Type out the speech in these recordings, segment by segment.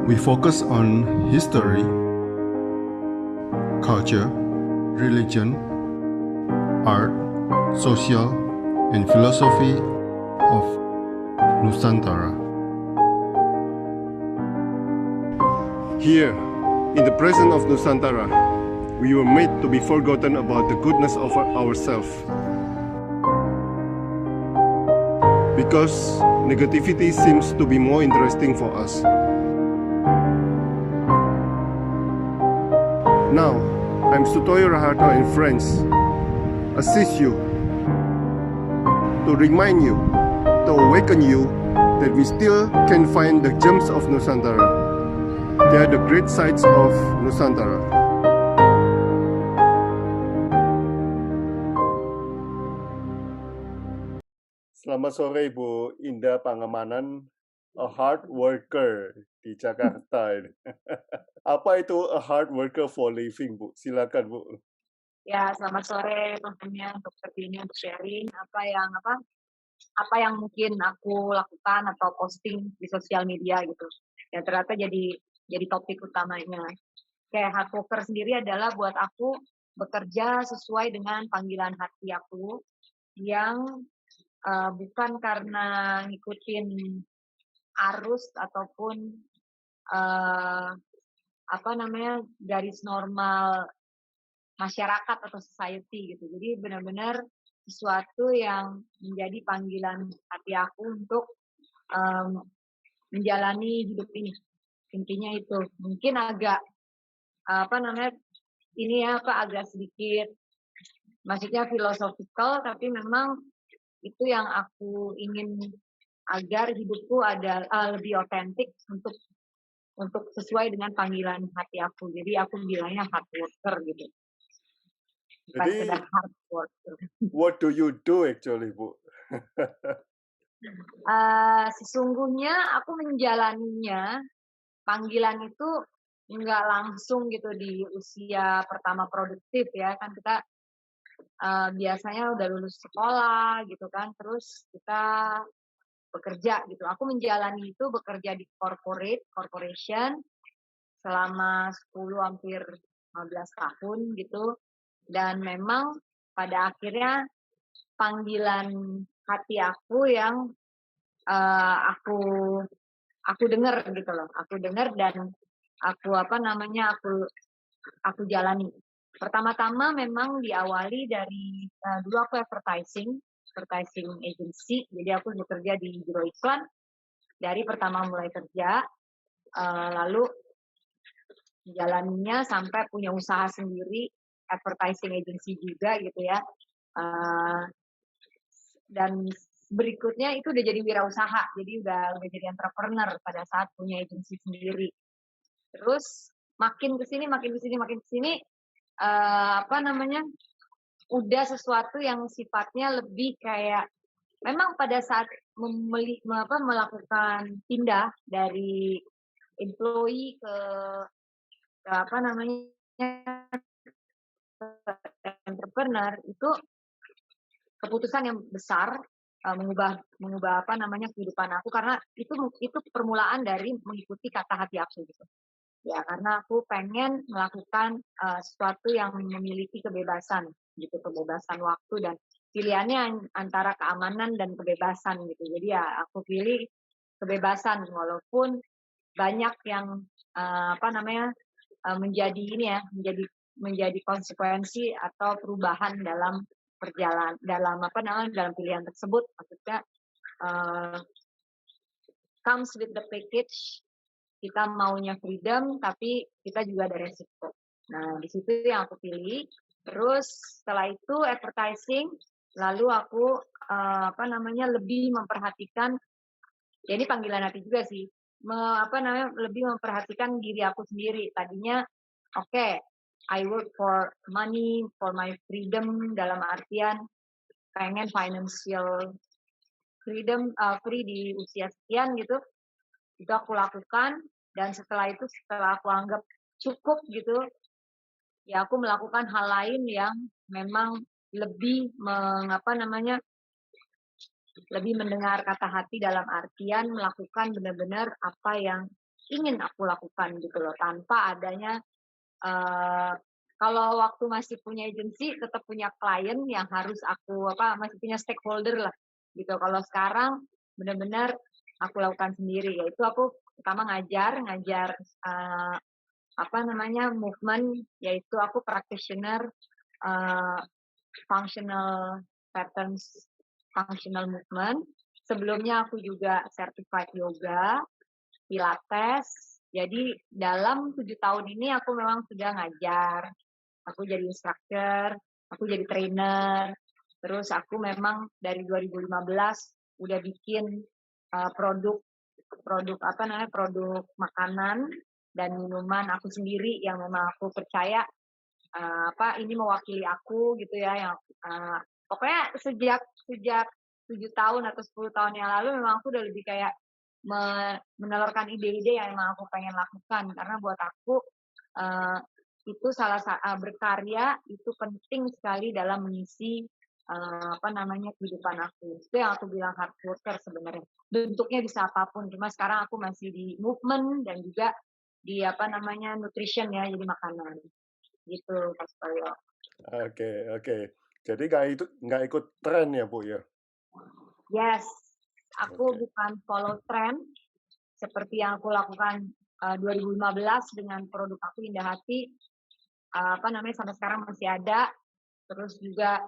We focus on history, culture, religion, art, social, and philosophy of Nusantara. Here, in the presence of Nusantara, we were made to be forgotten about the goodness of ourselves. Because negativity seems to be more interesting for us. Now, I'm Sutoyo Raharto and friends assist you to remind you, to awaken you that we still can find the gems of Nusantara. They are the great sights of Nusantara. Selamat sore Bu Indah Pangemanan, a hard worker di Jakarta. Apa itu a hard worker for living, Bu? Silakan, Bu. Ya, selamat sore tentunya untuk seperti ini untuk sharing apa yang mungkin aku lakukan atau posting di sosial media gitu. Ya ternyata jadi topik utamanya. Kayak hard worker sendiri adalah buat aku bekerja sesuai dengan panggilan hati aku yang bukan karena ngikutin arus ataupun garis normal masyarakat atau society gitu. Jadi benar-benar sesuatu yang menjadi panggilan hati aku untuk menjalani hidup ini. Intinya itu. Mungkin agak agak sedikit maksudnya filosofikal, tapi memang itu yang aku ingin agar hidupku ada lebih otentik untuk sesuai dengan panggilan hati aku. Jadi aku bilangnya hard worker gitu. Jadi, hard worker. what do you do actually, Bu? Sesungguhnya aku menjalaninya, panggilan itu nggak langsung gitu di usia pertama produktif ya, kan kita biasanya udah lulus sekolah gitu kan, terus kita bekerja gitu. Aku menjalani itu bekerja di corporation selama 10 hampir 15 tahun gitu. Dan memang pada akhirnya panggilan hati aku yang aku dengar gitu loh. Aku dengar dan aku jalani. Pertama-tama memang diawali dari dulu aku advertising agency. Jadi aku bekerja di biro iklan dari pertama mulai kerja, lalu jalaninya sampai punya usaha sendiri, advertising agency juga gitu ya. Dan berikutnya itu udah jadi wirausaha, jadi udah jadi entrepreneur pada saat punya agensi sendiri. Terus makin kesini udah sesuatu yang sifatnya lebih kayak memang pada saat melakukan pindah dari employee ke entrepreneur itu keputusan yang besar, mengubah kehidupan aku karena itu permulaan dari mengikuti kata hati aku gitu. Ya, karena aku pengen melakukan sesuatu yang memiliki kebebasan gitu, kebebasan waktu dan pilihannya antara keamanan dan kebebasan gitu. Jadi ya aku pilih kebebasan walaupun banyak yang menjadi konsekuensi atau perubahan dalam dalam pilihan tersebut. Maksudnya comes with the package. Kita maunya freedom, tapi kita juga ada resiko. Nah, di situ yang aku pilih. Terus setelah itu advertising, lalu aku lebih memperhatikan, ya ini panggilan hati juga sih, lebih memperhatikan diri aku sendiri. Tadinya, I work for money, for my freedom, dalam artian pengen financial freedom, free di usia sekian gitu. Itu aku lakukan dan setelah aku anggap cukup gitu, ya aku melakukan hal lain yang memang lebih lebih mendengar kata hati dalam artian melakukan benar-benar apa yang ingin aku lakukan gitu loh, tanpa adanya kalau waktu masih punya agensi tetap punya klien yang harus aku masih punya stakeholder lah gitu. Kalau sekarang benar-benar aku lakukan sendiri, yaitu aku pertama ngajar eh, movement, yaitu aku practitioner eh, functional patterns, functional movement. Sebelumnya aku juga certified yoga, pilates. Jadi dalam 7 tahun ini aku memang sudah ngajar, aku jadi instructor, aku jadi trainer. Terus aku memang dari 2015 udah bikin produk produk makanan dan minuman aku sendiri yang memang aku percaya ini mewakili aku gitu ya, yang pokoknya sejak sejak 7 tahun atau 10 tahun yang lalu memang aku udah lebih kayak menelurkan ide-ide yang memang aku pengen lakukan, karena buat aku uh, itu berkarya itu penting sekali dalam mengisi kehidupan aku. Itu yang aku bilang hard worker sebenarnya. Bentuknya bisa apapun, cuma sekarang aku masih di movement dan juga di nutrition ya, jadi makanan. Gitu, Mas Toyo. Oke. Jadi nggak ikut tren ya, Bu ya? Yes, aku Oke. bukan follow trend seperti yang aku lakukan 2015 dengan produk aku Indah Hati, sampai sekarang masih ada. Terus juga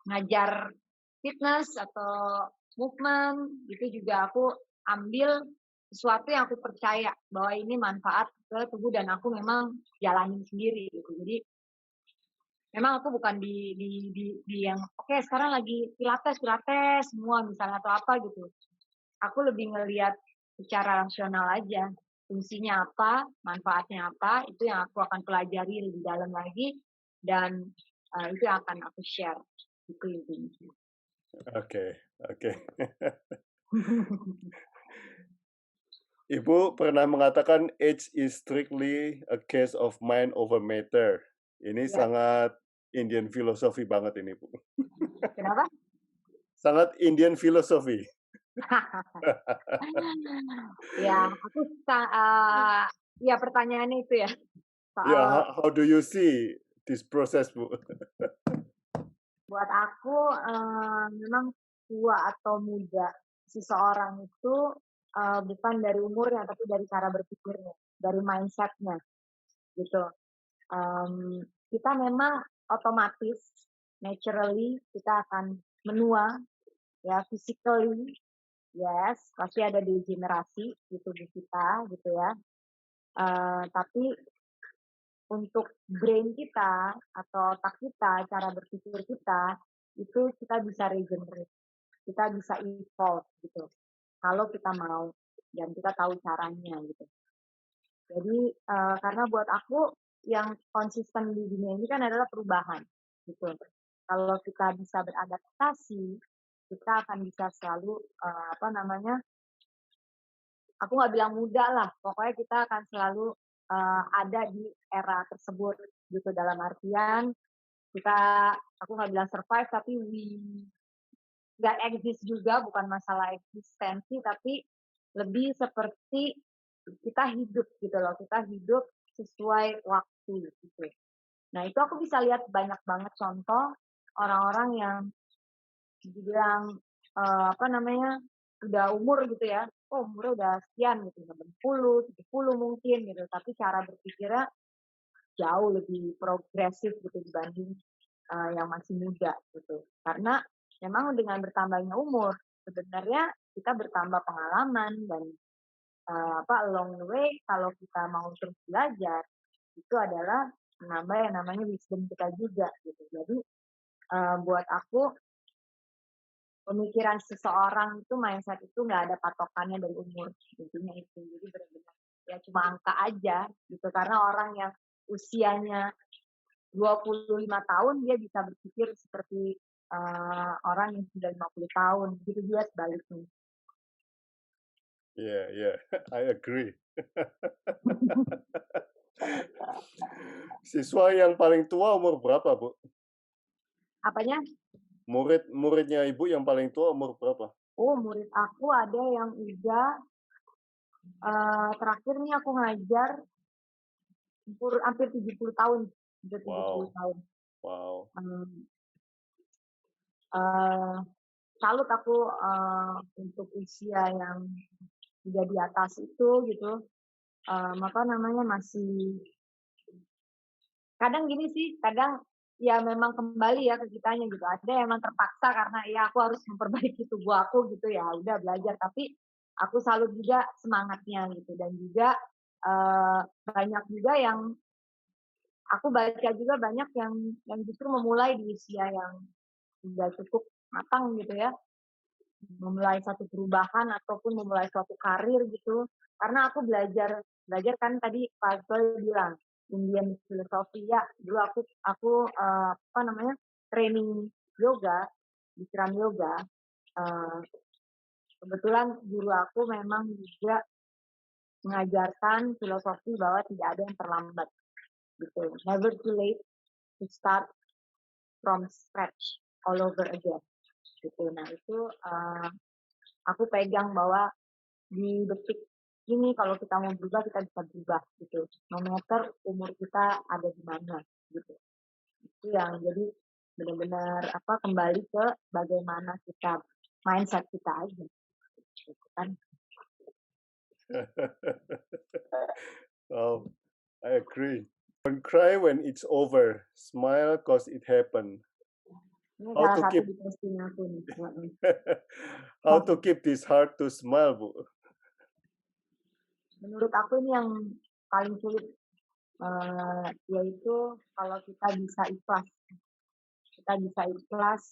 ngajar fitness atau movement, itu juga aku ambil sesuatu yang aku percaya bahwa ini manfaat ke tubuh dan aku memang jalanin sendiri gitu. Jadi memang aku bukan di yang oke sekarang lagi pilates semua misalnya atau apa gitu. Aku lebih ngelihat secara rasional aja, fungsinya apa, manfaatnya apa, itu yang aku akan pelajari lebih dalam lagi dan itu yang akan aku share. Itu intinya. Oke. Ibu pernah mengatakan age is strictly a case of mind over matter. Ini Ya, sangat Indian philosophy banget ini, Bu. kenapa? Sangat Indian philosophy. Ya, aku ya pertanyaannya itu ya Yeah, soal how do you see this process, Bu? buat aku memang tua atau muda seseorang itu bukan dari umurnya tapi dari cara berpikirnya, dari mindsetnya gitu. Kita memang otomatis, naturally kita akan menua ya, physically, yes, pasti ada degenerasi di tubuh kita gitu ya. Tapi untuk brain kita atau otak kita, cara berpikir kita, itu kita bisa regenerate, kita bisa evolve gitu. Kalau kita mau dan kita tahu caranya gitu. Jadi karena buat aku yang konsisten di dunia ini kan adalah perubahan gitu. Kalau kita bisa beradaptasi, kita akan bisa selalu aku nggak bilang muda lah, pokoknya kita akan selalu ada di era tersebut gitu, dalam artian kita, aku nggak bilang survive tapi nggak exist juga, bukan masalah eksistensi tapi lebih seperti kita hidup gitu loh, kita hidup sesuai waktu gitu. Nah itu aku bisa lihat banyak banget contoh orang-orang yang dibilang udah umur gitu ya, oh umurnya udah sekian gitu, 60, 70 mungkin gitu, tapi cara berpikirnya jauh lebih progresif gitu dibanding yang masih muda gitu. Karena memang dengan bertambahnya umur, sebenarnya kita bertambah pengalaman dan along the way kalau kita mau terus belajar, itu adalah menambah yang namanya wisdom kita juga gitu. Jadi buat aku pemikiran seseorang itu, mindset itu nggak ada patokannya dari umur, intinya itu. Jadi benar-benar ya cuma angka aja gitu, karena orang yang usianya 25 tahun dia bisa berpikir seperti orang yang sudah 50 tahun, gitu dia sebaliknya. Yeah, I agree. Siswa yang paling tua umur berapa, Bu? Apanya? Muridnya Ibu yang paling tua umur berapa? Oh, murid aku ada yang udah Terakhir nih aku ngajar hampir 70 tahun, hampir 70 Wow, tahun. wow. Mmm, eee, salut aku, untuk usia yang udah di atas itu gitu, apa namanya, masih kadang gini sih, kadang ya memang kembali ya ke kitanya gitu, ada yang emang terpaksa karena ya aku harus memperbaiki tubuh aku gitu ya, udah belajar, tapi aku salut juga semangatnya gitu dan juga, banyak juga yang aku baca juga banyak yang justru memulai di usia yang udah cukup matang gitu ya, memulai satu perubahan ataupun memulai suatu karir gitu. Karena aku belajar belajar kan tadi Pak Sol bilang, Indian philosophy ya, dulu aku, apa namanya, training yoga, Bikram yoga, eee, kebetulan guru aku memang juga mengajarkan filosofi bahwa tidak ada yang terlambat gitu, never too late to start from scratch all over again gitu. Nah itu, aku pegang bahwa di detik ini kalau kita mau berubah, kita bisa berubah gitu. No matter umur kita ada di mana gitu. Itu yang jadi benar-benar apa kembali ke bagaimana kita mindset kita aja gitu kan. Oh, I agree. Don't cry when it's over. Smile cause it happened. Ini How salah to satu keep di posting aku nih. Heeh. how to keep this heart to smile, Bu? Menurut aku ini yang paling sulit yaitu kalau kita bisa ikhlas. Kita bisa ikhlas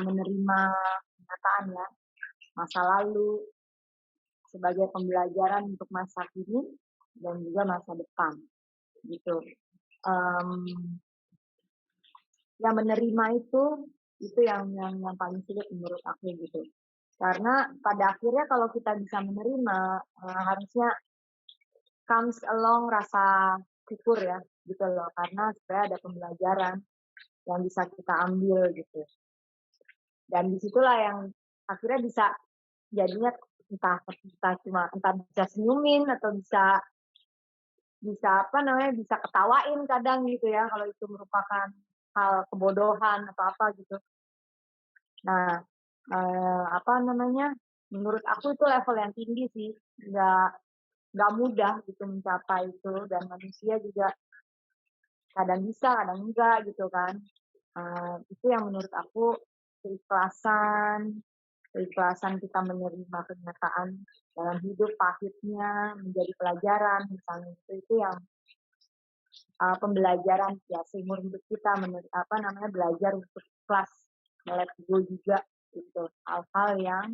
menerima kenyataan ya, masa lalu sebagai pembelajaran untuk masa kini dan juga masa depan gitu. Ya menerima itu yang paling sulit menurut aku gitu. Karena pada akhirnya kalau kita bisa menerima harusnya comes along rasa syukur ya gitu loh, karena sebenarnya ada pembelajaran yang bisa kita ambil gitu. Dan disitulah yang akhirnya bisa jadinya entah bisa senyumin atau bisa bisa apa namanya, bisa ketawain kadang gitu ya, kalau itu merupakan hal kebodohan atau apa gitu. Nah, apa namanya, menurut aku itu level yang tinggi sih, nggak mudah gitu mencapai itu dan manusia juga kadang bisa, kadang enggak gitu kan. Itu yang menurut aku keikhlasan keikhlasan kita menerima kenyataan dalam hidup, pahitnya menjadi pelajaran misalnya, itu yang pembelajaran ya seumur hidup kita apa namanya, belajar untuk ikhlas, let go juga gitu. Hal-hal yang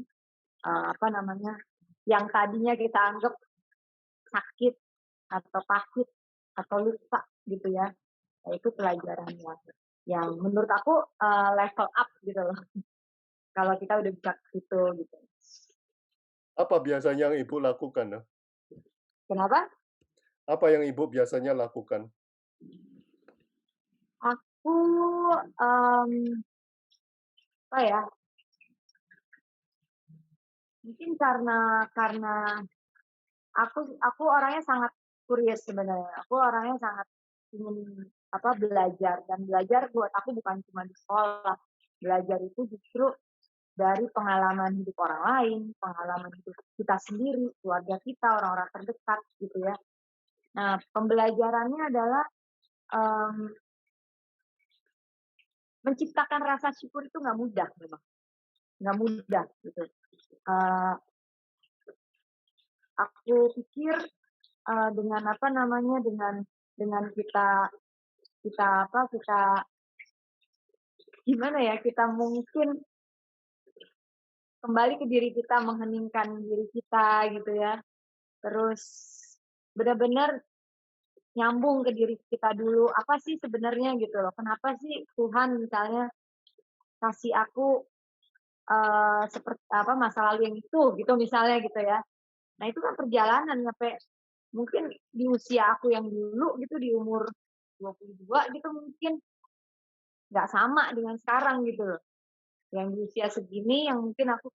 apa namanya, yang tadinya kita anggap sakit atau pahit atau luka gitu ya. Nah, itu pelajaran yang menurut aku level up gitu loh. Kalau kita udah bisa ke situ gitu. Apa biasanya yang Ibu lakukan? Nah? Kenapa? Apa yang Ibu biasanya lakukan? Aku apa ya? Mungkin karena aku orangnya sangat curious sebenarnya. Aku orangnya sangat ingin apa belajar dan belajar buat aku bukan cuma di sekolah. Belajar itu justru dari pengalaman hidup orang lain, pengalaman hidup kita sendiri, keluarga kita, orang-orang terdekat gitu ya. Nah, pembelajarannya adalah menciptakan rasa syukur itu nggak mudah memang, nggak mudah gitu. Aku pikir dengan apa namanya, dengan kita kita apa, kita gimana ya, kita mungkin kembali ke diri kita, mengheningkan diri kita gitu ya. Terus benar-benar nyambung ke diri kita dulu, apa sih sebenarnya gitu loh, kenapa sih Tuhan misalnya kasih aku, seperti apa, masa lalu yang itu gitu misalnya gitu ya. Nah itu kan perjalanan sampai mungkin di usia aku yang dulu gitu, di umur 22 gitu mungkin nggak sama dengan sekarang gitu loh. Yang di usia segini yang mungkin aku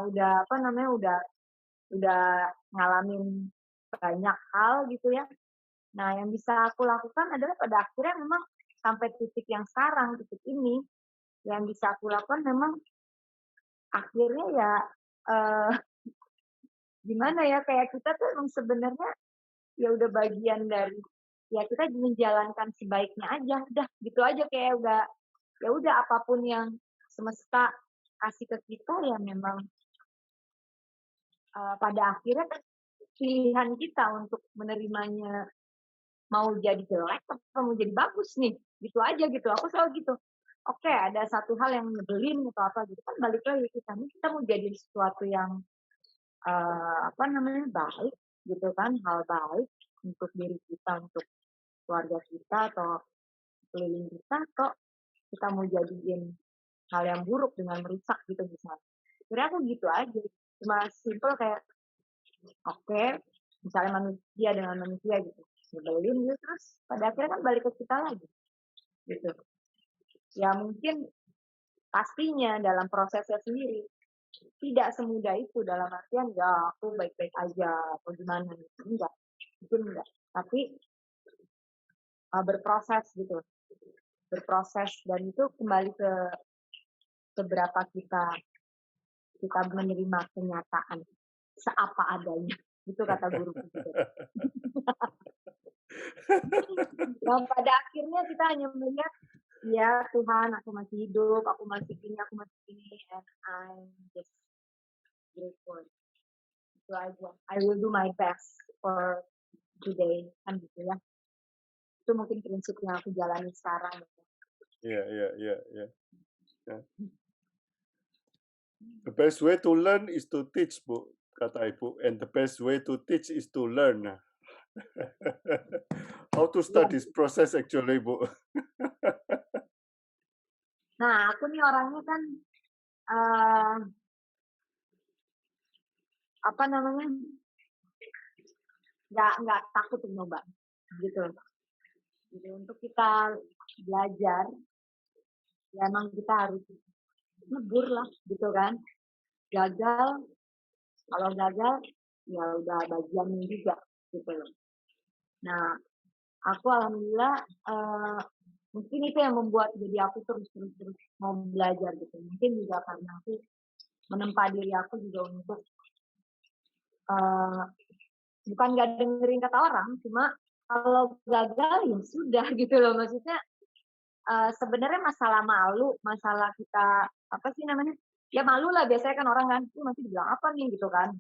udah apa namanya, udah udah ngalamin banyak hal gitu ya. Nah, yang bisa aku lakukan adalah pada akhirnya memang sampai titik yang sekarang, titik ini, yang bisa aku lakukan memang akhirnya ya, eee, gimana ya, kayak kita tuh emang sebenarnya ya udah bagian dari ya kita menjalankan sebaiknya aja, udah gitu aja kayak udah ya udah apapun yang semesta kasih ke kita ya memang, pada akhirnya kan pilihan kita untuk menerimanya mau jadi jelek atau mau jadi bagus nih, gitu aja gitu, aku selalu gitu. Oke, ada satu hal yang nyebelin atau apa gitu kan balik lagi kita, nih kita mau jadi sesuatu yang, apa namanya, baik gitu kan, hal baik untuk diri kita, untuk keluarga kita atau keliling kita, atau kita mau jadiin hal yang buruk dengan merusak gitu misalnya. Sebenarnya aku gitu aja, cuma simple kayak, oke, misalnya manusia dengan manusia gitu, nyebelin gitu, terus pada akhirnya kan balik ke kita lagi, gitu. Ya mungkin pastinya dalam prosesnya sendiri, tidak semudah itu dalam artian, ya aku baik-baik aja atau gimana gitu, enggak, mungkin enggak. Tapi, berproses gitu, berproses dan itu kembali ke seberapa kita kita menerima kenyataan, seapa adanya, itu kata guruku gitu. Yang pada akhirnya kita hanya melihat, ya Tuhan aku masih hidup, aku masih ini, and I'm just grateful. Itu aja. I will do my best for today, kan gitu ya. Itu mungkin prinsip yang aku jalani sekarang. Yeah, yeah, yeah, yeah. Yeah. The best way to learn is to teach, Bu, kata Ibu. And the best way to teach is to learn. How to start Iya. this process actually, Bu? Nah, aku nih orangnya kan, eee, apa namanya, nggak takut untuk nyoba, gitu. Jadi untuk kita belajar, ya emang kita harus nebur lah, gitu kan. Gagal, kalau gagal, ya udah bagiannya juga, gitu loh. Nah, aku alhamdulillah, mungkin itu yang membuat jadi aku terus mau belajar gitu. Mungkin juga karena aku menempa diri aku juga untuk, eee, bukan nggak dengerin kata orang, cuma kalau gagal ya sudah gitu loh. Maksudnya, sebenarnya masalah malu, masalah kita, apa sih namanya, ya malu lah biasanya kan orang kan, "Ih nanti dibilang apa nih?" Gitu kan.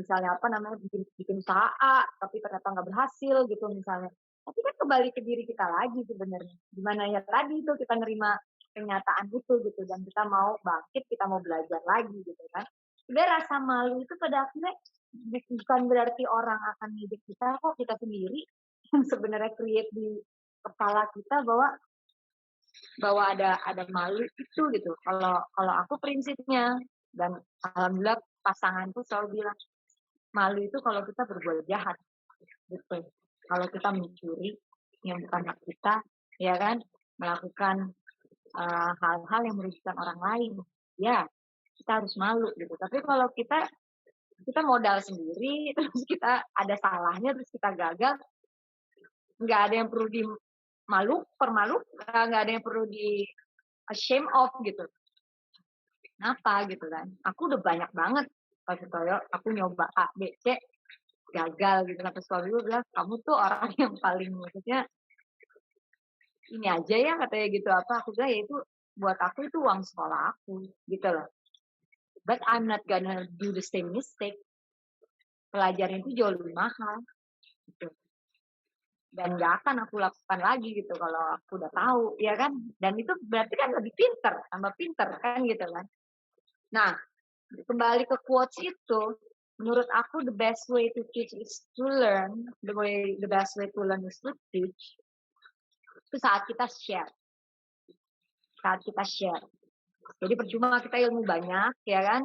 Misalnya apa namanya, bikin bikin usaha A, tapi ternyata nggak berhasil gitu misalnya. Tapi kan kembali ke diri kita lagi sebenarnya. Gimana ya tadi itu kita nerima kenyataan itu gitu dan kita mau bangkit, kita mau belajar lagi gitu kan. Sebenarnya rasa malu itu pada akhirnya bukan berarti orang akan ngejek kita kok, kita sendiri yang sebenarnya create di kepala kita bahwa bahwa ada malu itu gitu. Kalau kalau aku prinsipnya dan alhamdulillah pasanganku selalu bilang, malu itu kalau kita berbuat jahat, gitu. Kalau kita mencuri yang bukan hak kita, ya kan, melakukan hal-hal yang merugikan orang lain, ya kita harus malu gitu. Tapi kalau kita modal sendiri, terus kita ada salahnya, terus kita gagal, nggak ada yang perlu nggak ada yang perlu di shame of gitu. Kenapa gitu kan? Aku udah banyak banget pas aku nyoba A, B, C, gagal gitu. Sampai suami gue bilang, kamu tuh orang yang paling maksudnya ini aja ya katanya gitu apa. Aku bilang ya itu buat aku itu uang sekolah aku gitu loh. But I'm not gonna do the same mistake. Pelajaran itu jauh lebih mahal gitu. Dan gak akan aku lakukan lagi gitu kalau aku udah tahu, ya kan? Dan itu berarti kan lebih pinter, tambah pinter kan gitu kan. Nah, kembali ke quotes itu, menurut aku the best way to teach is to learn, the best way to learn is to teach. Itu saat kita share. Saat kita share. Jadi percuma kita ilmu banyak, ya kan?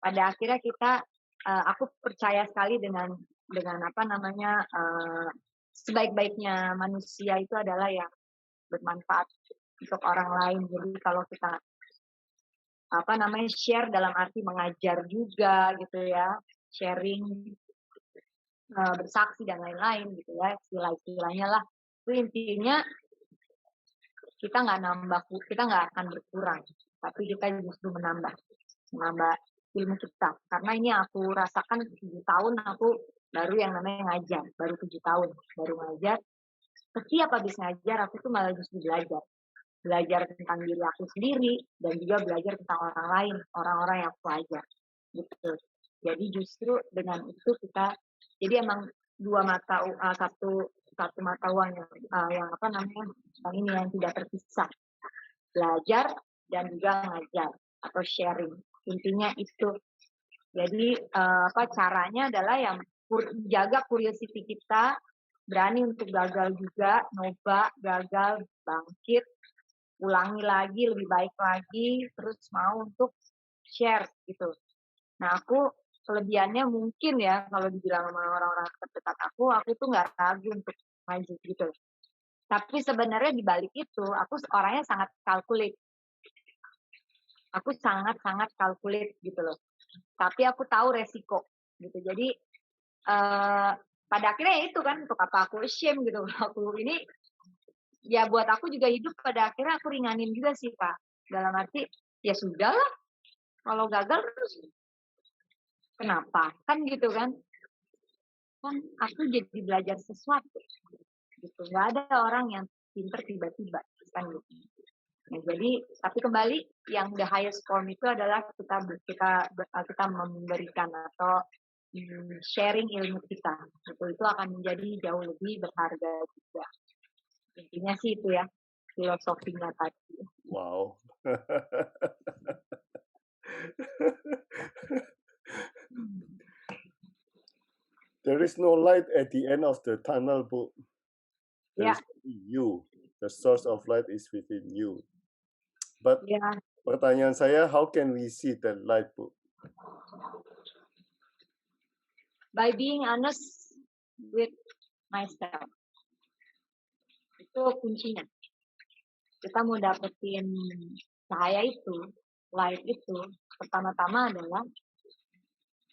Pada akhirnya kita, aku percaya sekali dengan apa namanya, sebaik-baiknya manusia itu adalah yang bermanfaat untuk orang lain. Jadi kalau kita apa namanya share dalam arti mengajar juga gitu ya, sharing, bersaksi dan lain-lain gitu ya, istilah-istilahnya lah. Itu intinya kita nggak akan berkurang, tapi kita justru menambah ilmu kita. Karena ini aku rasakan 7 tahun aku baru yang namanya ngajar, baru 7 tahun baru ngajar. Setiap habis ngajar aku tuh malah justru belajar tentang diri aku sendiri dan juga belajar tentang orang lain, orang-orang yang aku ajar gitu. Jadi justru dengan itu jadi emang satu mata uang yang apa namanya yang tidak terpisah, belajar dan juga ngajar atau sharing, intinya itu. Jadi caranya adalah yang jaga curiosity kita, berani untuk gagal juga, nyoba, gagal, bangkit, ulangi lagi, lebih baik lagi, terus mau untuk share gitu. Nah aku kelebihannya mungkin ya kalau dibilang sama orang-orang terdekat aku tuh nggak ragu untuk maju gitu. Tapi sebenarnya di balik itu aku orangnya sangat kalkulit. Aku sangat-sangat kalkulit gitu loh. Tapi aku tahu resiko gitu. Jadi pada akhirnya itu kan untuk apa aku shame gitu. Aku ini ya buat aku juga hidup pada akhirnya aku ringanin juga sih Pak. Dalam arti ya sudahlah kalau gagal terus kenapa? Kan gitu kan. Kan aku jadi belajar sesuatu gitu. Nggak ada orang yang pinter tiba-tiba kan gitu. Nah, jadi tapi kembali yang the highest form itu adalah kita memberikan atau sharing ilmu kita. Itu akan menjadi jauh lebih berharga juga. Intinya sih itu ya filosofinya tadi. Wow. There is no light at the end of the tunnel, Bu. There is only you. The source of light is within you. But pertanyaan saya, how can we see that light, Bu? By being honest with myself. Itu kuncinya. Kita mau dapetin cahaya itu, light itu, pertama-tama adalah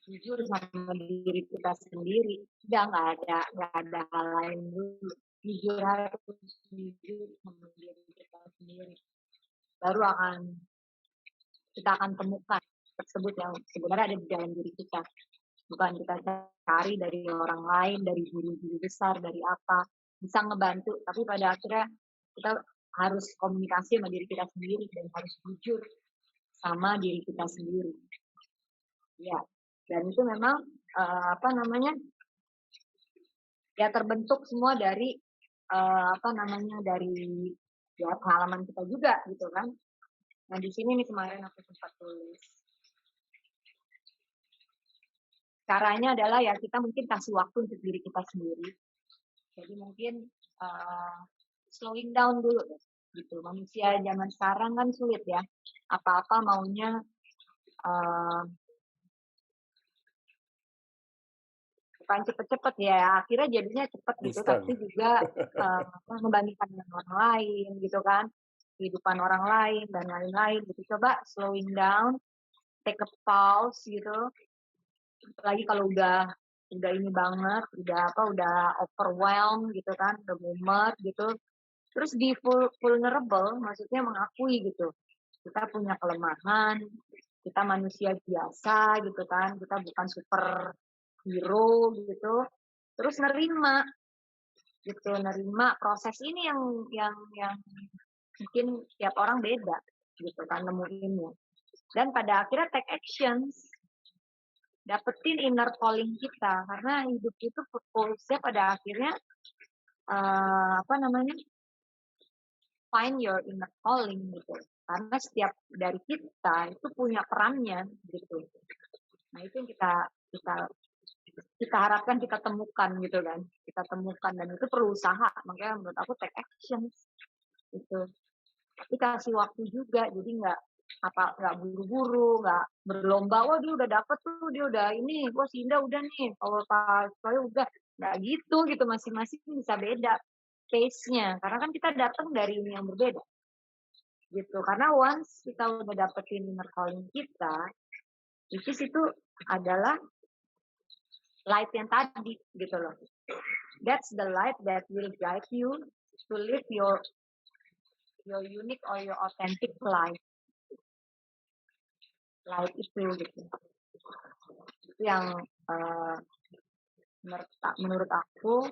jujur sama diri kita sendiri. Udah nggak ada hal lain dulu. Harus jujur sama diri kita sendiri. Baru kita akan temukan tersebut yang sebenarnya ada di dalam diri kita. Bukan kita cari dari orang lain, dari guru-guru besar, dari apa. Bisa ngebantu, tapi pada akhirnya kita harus komunikasi sama diri kita sendiri dan harus jujur sama diri kita sendiri. Ya, dan itu memang ya terbentuk semua dari dari ya pengalaman kita juga gitu kan. Nah di sini nih kemarin aku sempat tulis. Caranya adalah ya kita mungkin kasih waktu untuk diri kita sendiri. Jadi mungkin slowing down dulu gitu. Manusia zaman sekarang kan sulit ya. Apa-apa maunya bukan cepet-cepet ya. Akhirnya jadinya cepet gitu. Tapi juga membandingkan dengan orang lain gitu kan. Kehidupan orang lain dan lain-lain gitu. Coba slowing down, take a pause gitu. Apalagi kalau udah ini banget, udah overwhelmed gitu kan, udah mumet gitu. Terus di vulnerable, maksudnya mengakui gitu. Kita punya kelemahan, kita manusia biasa gitu kan, kita bukan super hero gitu. Terus nerima proses ini yang mungkin tiap orang beda gitu kan nemuinnya. Dan pada akhirnya take actions. Dapetin inner calling kita karena hidup itu purpose-nya pada akhirnya find your inner calling gitu karena setiap dari kita itu punya perannya gitu. Nah itu yang kita harapkan kita temukan gitu kan, kita temukan dan itu perlu usaha, makanya menurut aku take actions gitu. Tapi kasih waktu juga, jadi nggak buru-buru, nggak berlomba, wah dia udah dapet tuh, dia udah ini, wah si Indah udah nih, kalau Pak Soyo udah, nggak gitu, masing-masing bisa beda case-nya, karena kan kita datang dari ini yang berbeda, gitu. Karena once kita udah dapetin inner calling kita, itu adalah light yang tadi gitu loh. That's the light that will guide you to live your unique or your authentic life. Light itu gitu. Itu yang menurut aku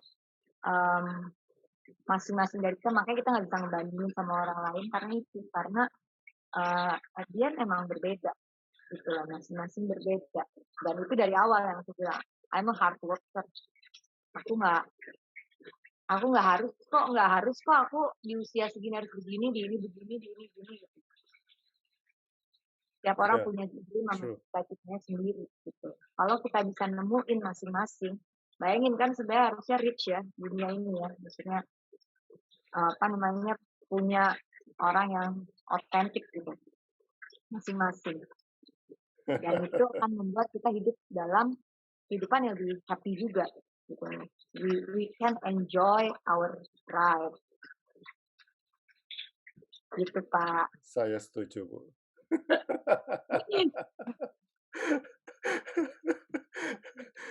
masing-masing dari kita, makanya kita nggak bisa ngebandingin sama orang lain karena dia emang berbeda gitu lah, masing-masing berbeda. Dan itu dari awal yang aku bilang, I'm a hard worker. Aku nggak harus kok aku di usia segini harus begini, di ini begini gitu. Tiap orang punya dream sama cita-citanya sendiri gitu. Kalau kita bisa nemuin masing-masing, bayangin kan sebenarnya harusnya rich ya dunia ini ya, maksudnya punya orang yang otentik gitu masing-masing. Dan itu akan membuat kita hidup dalam kehidupan yang lebih happy juga gitu. We can enjoy our life. Gitu Pak. Saya setuju Bu.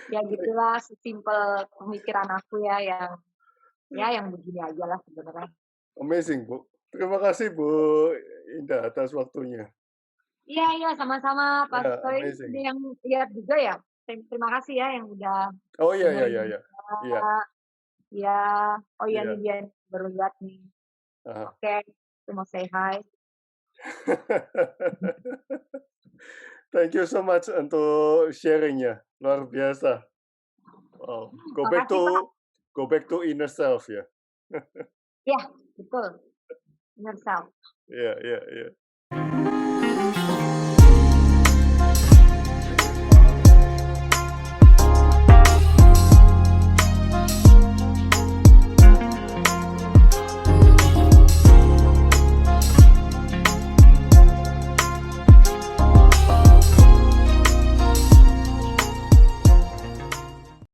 Ya gitulah sesimpel pemikiran aku ya yang begini aja lah sebenarnya. Amazing Bu. Terima kasih Bu Indah atas waktunya. Iya sama-sama Pak Sutoyo. Amazing. Yang lihat juga ya. Terima kasih ya yang udah. Oh iya. Iya. Oh iya nih dia baru lihat nih. Oke, aku mau say hi. Thank you so much untuk sharingnya, luar biasa. Wow. Go back to inner self ya. Ya, betul. Inner self. Iya.